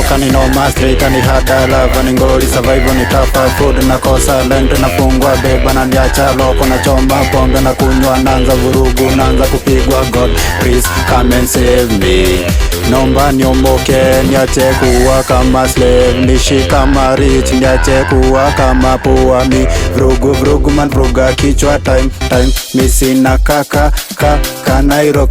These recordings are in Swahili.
mboka ni noma, straight ni hada, lava ni ngori, survival ni tapa, food na kosa, lente na fungwa, beba na niacha, loko na choma, pombe na kunywa, nanza vurugu, nanza kupigwa. God please come and save me, nomba niomoke, niache kuwa kama slave, nishi kama rich, niache kuwa kama poor. Mi vurugu vurugu man vuruga kichwa, time misi na kaka kanairo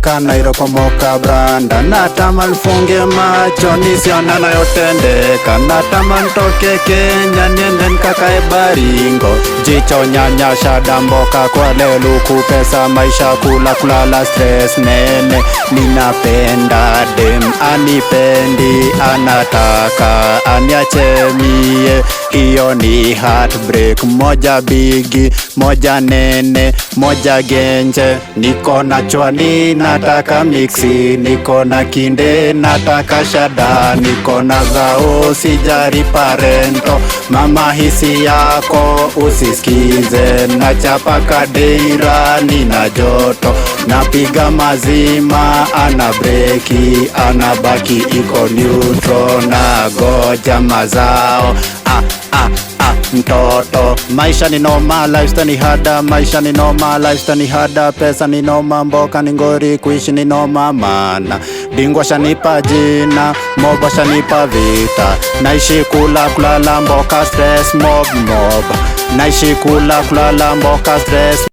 pomoka branda, natama nfunge macho nisiona na yotendeka, natama ntoke Kenya niende nkakae Baringo, jicho nyanya shada mboka kwa leluku, pesa maisha kulala stress nene, ninapenda dem anipendi, anataka aniache mie, hiyo ni heartbreak. Moja bigi, moja nene, moja genje, niko na chwani nataka mixi, niko na kinde nataka shada, niko na zao sijari parento, mama hisi yako usisikize, nachapa kadeira nina joto, napiga mazima ana breki, anabaki iko neutral, na goja mazao mtoto. Maisha ni noma, lifestyle ni hada, maisha ni noma, lifestyle ni hada, pesa ni noma, mboka ni ngori, kuishi ni noma mana, bingwa shanipa jina, moba shanipa vita, naishi kulala mboka stress mob, naishi kulala mboka stress.